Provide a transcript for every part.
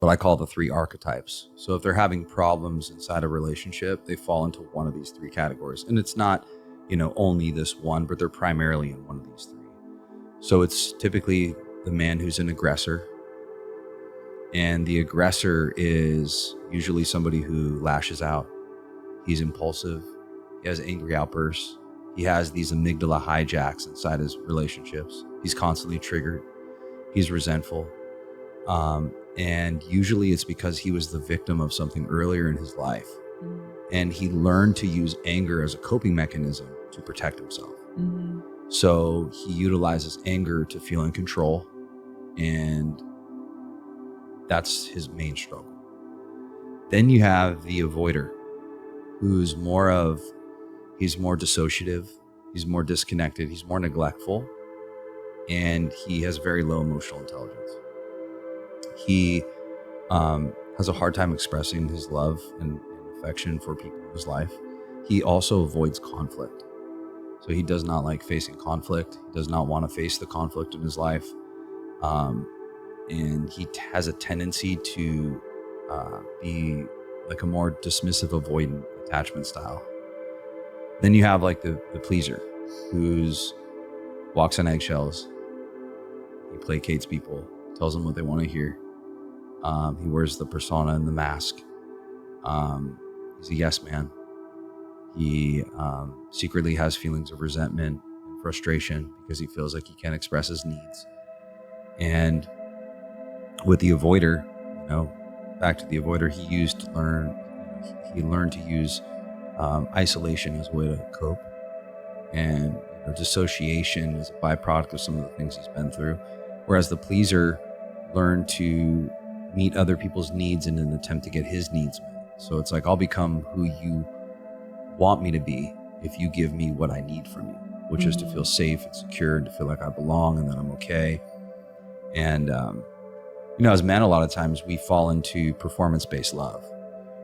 but I call the 3 archetypes. So if they're having problems inside a relationship, they fall into one of these 3 categories. And it's not, only this one, but they're primarily in one of these 3. So it's typically the man who's an aggressor. And the aggressor is usually somebody who lashes out. He's impulsive. He has angry outbursts. He has these amygdala hijacks inside his relationships. He's constantly triggered. He's resentful. And usually it's because he was the victim of something earlier in his life. Mm-hmm. And he learned to use anger as a coping mechanism to protect himself. Mm-hmm. So he utilizes anger to feel in control. And that's his main struggle. Then you have the avoider, who's he's more dissociative, he's more disconnected, he's more neglectful, and he has very low emotional intelligence. He has a hard time expressing his love and affection for people in his life. He also avoids conflict. So he does not like facing conflict. He does not want to face the conflict in his life. And he has a tendency to be like a more dismissive, avoidant attachment style. Then you have like the pleaser, who's walks on eggshells. He placates people, tells them what they want to hear. He wears the persona and the mask. He's a yes man. He secretly has feelings of resentment and frustration because he feels like he can't express his needs. And with the avoider, back to the avoider, he learned to use isolation as a way to cope. And dissociation is a byproduct of some of the things he's been through. Whereas the pleaser learned to meet other people's needs in an attempt to get his needs met. So it's like, I'll become who you want me to be if you give me what I need from you, which is to feel safe and secure and to feel like I belong and that I'm okay. And, as men, a lot of times we fall into performance-based love.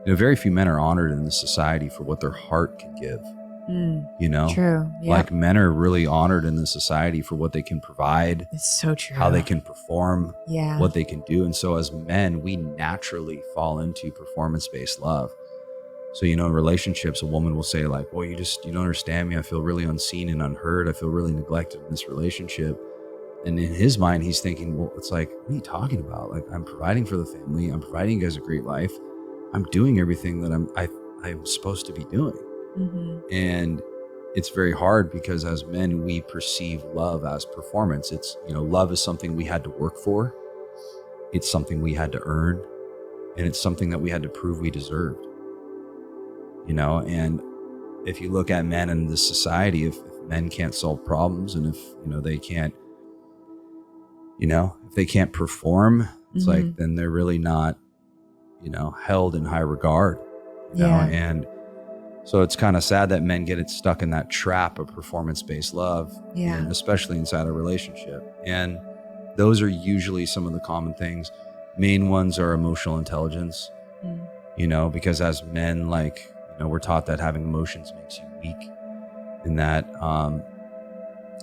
Very few men are honored in this society for what their heart can give. True. Yep. Like men are really honored in this society for what they can provide. It's so true. How they can perform, what they can do. And so as men, we naturally fall into performance-based love. So, in relationships, a woman will say like, well, you don't understand me. I feel really unseen and unheard. I feel really neglected in this relationship. And in his mind, he's thinking, well, it's like, what are you talking about? Like, I'm providing for the family. I'm providing you guys a great life. I'm doing everything that I'm supposed to be doing. Mm-hmm. And it's very hard because as men, we perceive love as performance. It's, love is something we had to work for. It's something we had to earn. And it's something that we had to prove we deserved. And if you look at men in this society, if men can't solve problems and if, they can't, if they can't perform, it's like, then they're really not, held in high regard, and so it's kind of sad that men get stuck in that trap of performance-based love, and especially inside a relationship. And those are usually some of the common things. Main ones are emotional intelligence, because as men, we're taught that having emotions makes you weak, and that,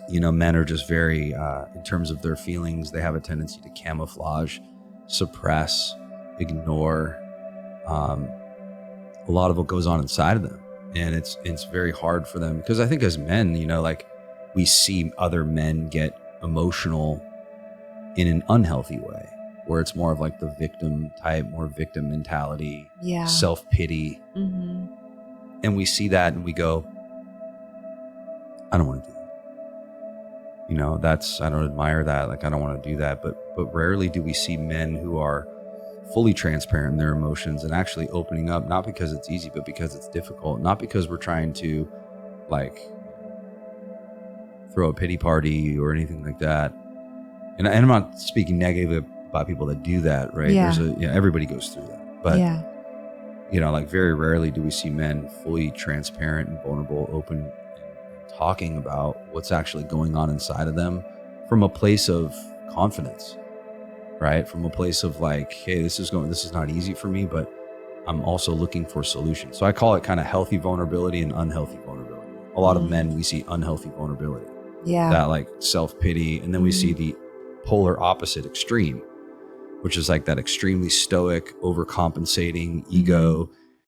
men are just very, in terms of their feelings, they have a tendency to camouflage, suppress, ignore. A lot of what goes on inside of them. And it's very hard for them because I think as men, we see other men get emotional in an unhealthy way, where it's more of like the victim type, more victim mentality, self-pity. Mm-hmm. And we see that and we go, I don't want to do that. I don't admire that. Like, I don't want to do that. But rarely do we see men who are fully transparent in their emotions and actually opening up, not because it's easy, but because it's difficult. Not because we're trying to throw a pity party or anything like that. And I'm not speaking negatively about people that do that, right? Yeah. Everybody goes through that. But very rarely do we see men fully transparent and vulnerable, open, and talking about what's actually going on inside of them from a place of confidence, right? From a place of like, hey, this is not easy for me, but I'm also looking for solutions. So I call it kind of healthy vulnerability and unhealthy vulnerability. A lot of men, we see unhealthy vulnerability, that like self-pity. And then we see the polar opposite extreme, which is like that extremely stoic, overcompensating ego,